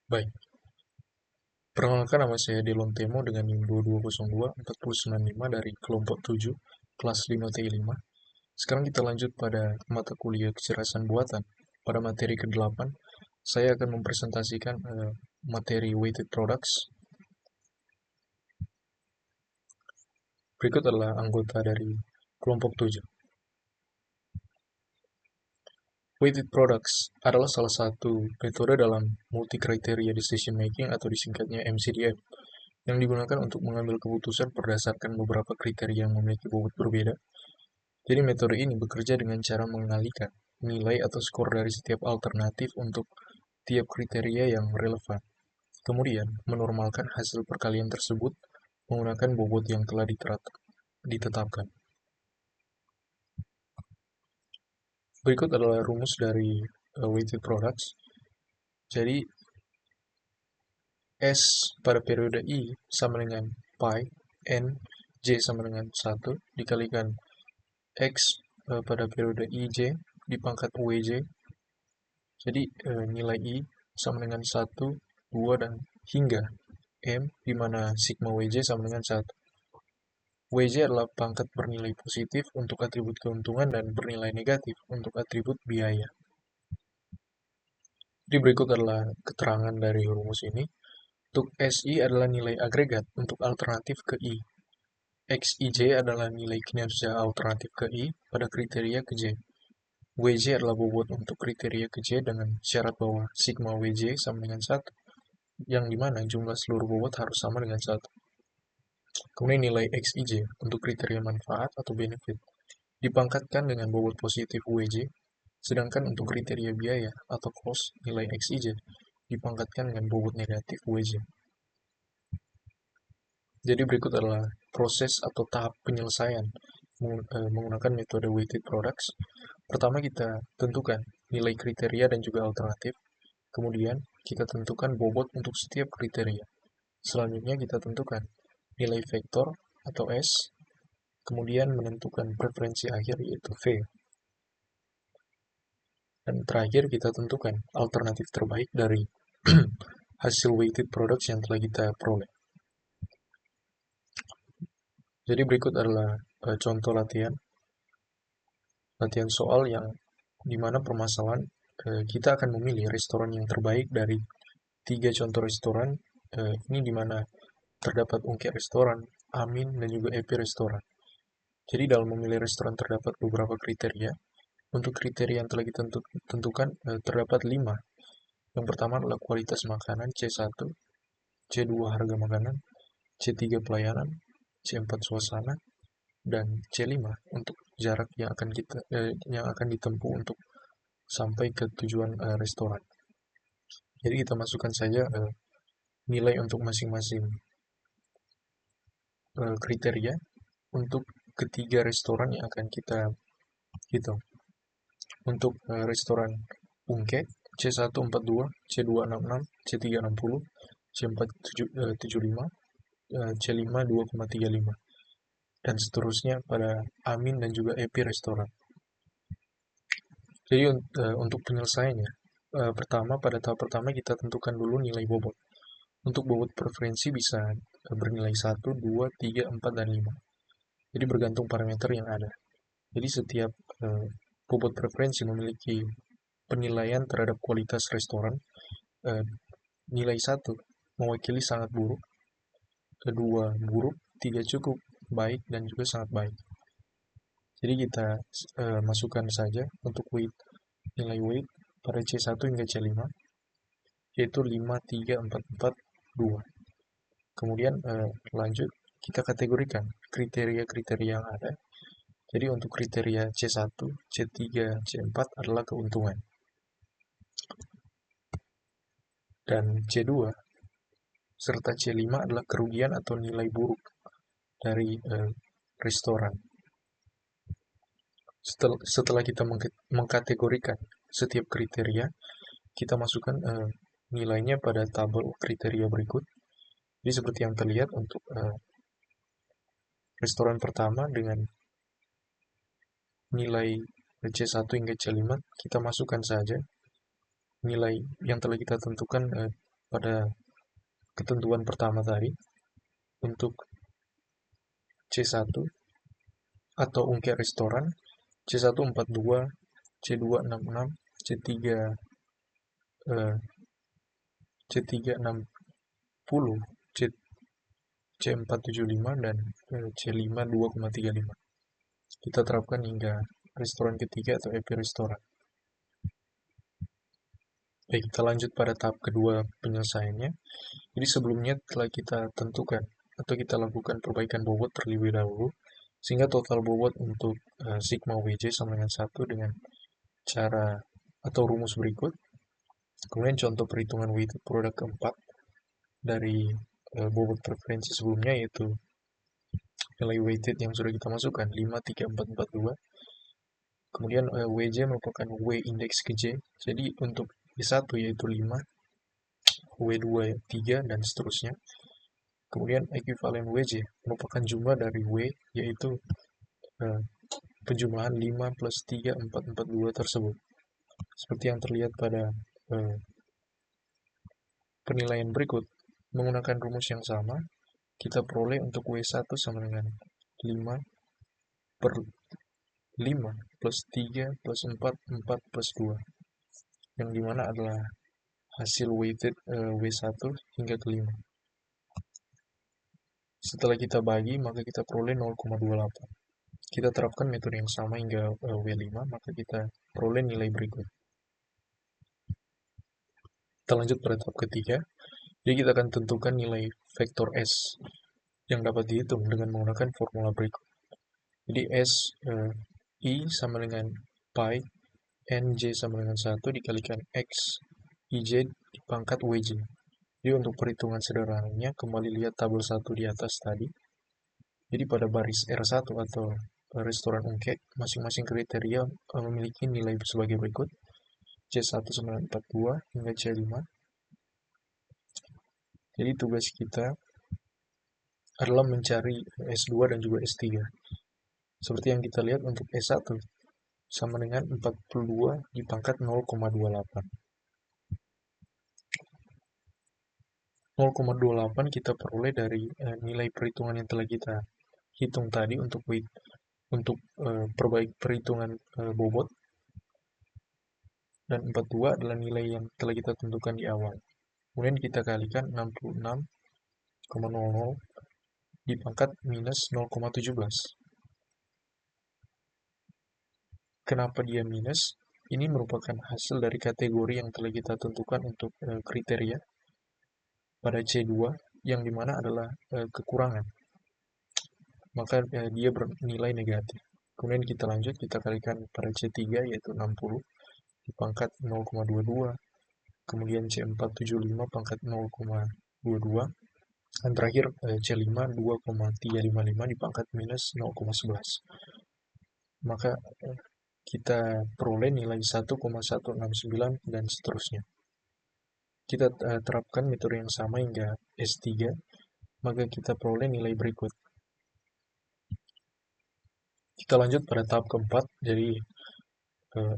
Baik, perkenalkan nama saya Delon Temo dengan NIM 2202-4995 dari kelompok 7, kelas 5TI5. Sekarang kita lanjut pada mata kuliah kecerdasan buatan. Pada materi ke-8, saya akan mempresentasikan materi weighted products. Berikut adalah anggota dari kelompok 7. Weighted products adalah salah satu metode dalam multi-criteria decision making atau disingkatnya MCDM, yang digunakan untuk mengambil keputusan berdasarkan beberapa kriteria yang memiliki bobot berbeda. Jadi metode ini bekerja dengan cara mengalihkan nilai atau skor dari setiap alternatif untuk tiap kriteria yang relevan. Kemudian, menormalkan hasil perkalian tersebut menggunakan bobot yang telah ditetapkan. Berikut adalah rumus dari weighted products. Jadi, S pada periode I sama dengan pi, N, J sama dengan 1, dikalikan X pada periode IJ dipangkat WJ. Jadi nilai I sama dengan 1, 2, dan hingga M, di mana sigma WJ sama dengan 1. WJ adalah pangkat bernilai positif untuk atribut keuntungan dan bernilai negatif untuk atribut biaya. Jadi berikut adalah keterangan dari rumus ini. Untuk SI adalah nilai agregat untuk alternatif ke I. XIJ adalah nilai kinerja alternatif ke I pada kriteria ke J. WJ adalah bobot untuk kriteria ke J dengan syarat bahwa sigma WJ sama dengan 1, yang dimana jumlah seluruh bobot harus sama dengan 1. Kemudian nilai XIJ untuk kriteria manfaat atau benefit dipangkatkan dengan bobot positif WJ, sedangkan untuk kriteria biaya atau cost, nilai XIJ dipangkatkan dengan bobot negatif WJ. Jadi berikut adalah proses atau tahap penyelesaian menggunakan metode weighted products. Pertama kita tentukan nilai kriteria dan juga alternatif. Kemudian kita tentukan bobot untuk setiap kriteria. Selanjutnya kita tentukan nilai vektor atau S. Kemudian menentukan preferensi akhir yaitu V. Dan terakhir kita tentukan alternatif terbaik dari hasil weighted products yang telah kita peroleh. Jadi berikut adalah contoh latihan soal yang dimana permasalahan kita akan memilih restoran yang terbaik dari 3 contoh restoran. Ini dimana terdapat ungkit restoran, Amin, dan juga Epi restoran. Jadi dalam memilih restoran terdapat beberapa kriteria. Untuk kriteria yang telah kita tentukan terdapat 5. Yang pertama adalah kualitas makanan, C1, C2 harga makanan, C3 pelayanan, C4 suasana, dan C5 untuk jarak yang akan ditempuh untuk sampai ke tujuan restoran. Jadi kita masukkan saja nilai untuk masing-masing kriteria untuk ketiga restoran yang akan kita hitung. Untuk restoran Ungke, C142, C266, C360, C475, C5 2,35, dan seterusnya pada Amin dan juga Epi restoran. Jadi untuk penyelesaiannya, pada tahap pertama kita tentukan dulu nilai bobot. Untuk bobot preferensi bisa bernilai 1, 2, 3, 4, dan 5. Jadi bergantung parameter yang ada. Jadi setiap bobot preferensi memiliki penilaian terhadap kualitas restoran. Nilai 1 mewakili sangat buruk, kedua buruk, 3 cukup baik, dan juga sangat baik. Jadi kita masukkan saja untuk nilai weight pada C1 hingga C5, yaitu 5, 3, 4, 4, 2. Kemudian lanjut kita kategorikan kriteria-kriteria yang ada. Jadi untuk kriteria C1, C3, C4 adalah keuntungan. Dan C2 serta C5 adalah kerugian atau nilai buruk dari restoran. Setelah kita mengkategorikan setiap kriteria, kita masukkan nilainya pada tabel kriteria berikut. Jadi seperti yang terlihat untuk restoran pertama dengan nilai C1 hingga C5, kita masukkan saja nilai yang telah kita tentukan pada ketentuan pertama tadi untuk C1 atau ungkit restoran C1 42, C2 66, C3 C3 60, C4 75 dan C5 2,35. Kita terapkan hingga restoran ketiga atau EP restoran. Baik, kita lanjut pada tahap kedua penyelesaiannya. Jadi sebelumnya telah kita tentukan atau kita lakukan perbaikan bobot terlebih dahulu, sehingga total bobot untuk sigma WJ sama dengan 1 dengan cara atau rumus berikut. Kemudian contoh perhitungan weighted product keempat dari bobot preferensi sebelumnya, yaitu nilai weighted yang sudah kita masukkan 5, 3, 4, 4, 2. Kemudian WJ merupakan W index ke J. Jadi untuk W1 yaitu 5, W2 3, dan seterusnya. Kemudian ekuivalen WJ merupakan jumlah dari W, yaitu penjumlahan 5 plus 3, 4, 4, 2 tersebut. Seperti yang terlihat pada penilaian berikut, menggunakan rumus yang sama, kita peroleh untuk W1 sama dengan 5 per 5 plus 3 plus 4, 4 plus 2. Yang dimana adalah hasil weighted W1 hingga ke 5. Setelah kita bagi, maka kita peroleh 0,28. Kita terapkan metode yang sama hingga W5, maka kita peroleh nilai berikut. Kita lanjut pada tahap ketiga. Jadi kita akan tentukan nilai vektor S yang dapat dihitung dengan menggunakan formula berikut. Jadi S I sama dengan pi NJ sama dengan 1 dikalikan X IJ dipangkat WJ. Jadi untuk perhitungan sederhananya, kembali lihat tabel 1 di atas tadi. Jadi pada baris R1 atau restoran ungkek, masing-masing kriteria memiliki nilai sebagai berikut. C1 sama dengan 42 hingga C5. Jadi tugas kita adalah mencari S2 dan juga S3. Seperti yang kita lihat untuk S1 sama dengan 42 dipangkat 0,28. 0,28 kita peroleh dari nilai perhitungan yang telah kita hitung tadi untuk perhitungan bobot, dan 42 adalah nilai yang telah kita tentukan di awal. Kemudian kita kalikan 66,00 dipangkat minus 0,17. Kenapa dia minus? Ini merupakan hasil dari kategori yang telah kita tentukan untuk kriteria pada C2, yang dimana adalah kekurangan. Maka dia bernilai negatif. Kemudian kita lanjut, kita kalikan pada C3 yaitu 60 dipangkat 0,22. Kemudian C4 75 pangkat 0,22. Dan terakhir C5 2,355 dipangkat minus 0,11. Maka kita peroleh nilai 1,169 dan seterusnya. Kita terapkan metode yang sama hingga S3, maka kita peroleh nilai berikut. Kita lanjut pada tahap keempat. Jadi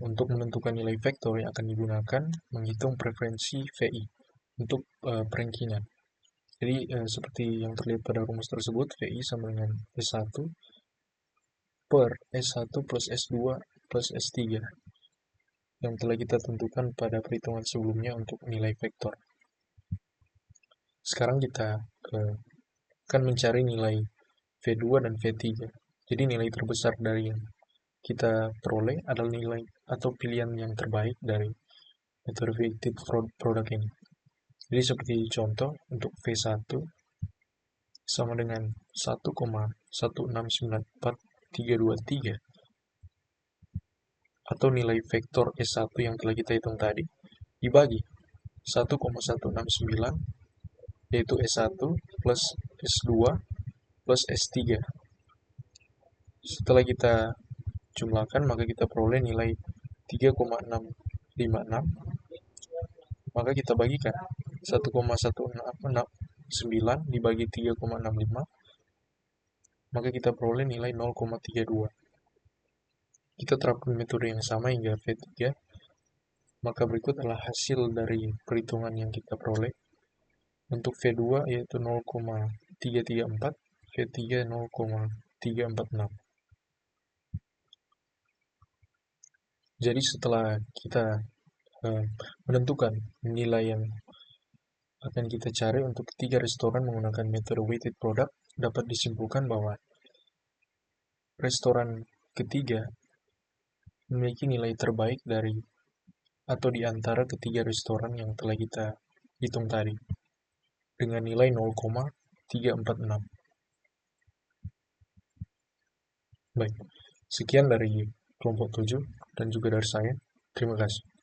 untuk menentukan nilai vektor yang akan digunakan, menghitung preferensi VI untuk perengkingan. Jadi seperti yang terlihat pada rumus tersebut, VI sama dengan S1 per S1 plus S2 plus S3 yang telah kita tentukan pada perhitungan sebelumnya untuk nilai vektor. Sekarang kita akan mencari nilai V2 dan V3. Jadi nilai terbesar dari yang kita peroleh adalah nilai atau pilihan yang terbaik dari metode weighted product ini. Jadi seperti contoh, untuk V1 sama dengan 1,1694323 atau nilai vektor S1 yang telah kita hitung tadi dibagi 1,169 yaitu S1 plus S2 plus S3. Setelah kita jumlahkan, maka kita peroleh nilai 3,656. Maka kita bagikan 1,169 dibagi 3,65, maka kita peroleh nilai 0,32. Kita terapkan metode yang sama hingga V3, maka berikut adalah hasil dari perhitungan yang kita peroleh. Untuk V2 yaitu 0,334, V3 0,346. Jadi setelah kita menentukan nilai yang akan kita cari untuk ketiga restoran menggunakan metode weighted product, dapat disimpulkan bahwa restoran ketiga memiliki nilai terbaik dari atau di antara ketiga restoran yang telah kita hitung tadi dengan nilai 0,346. Baik, sekian dari kelompok 7 dan juga dari saya. Terima kasih.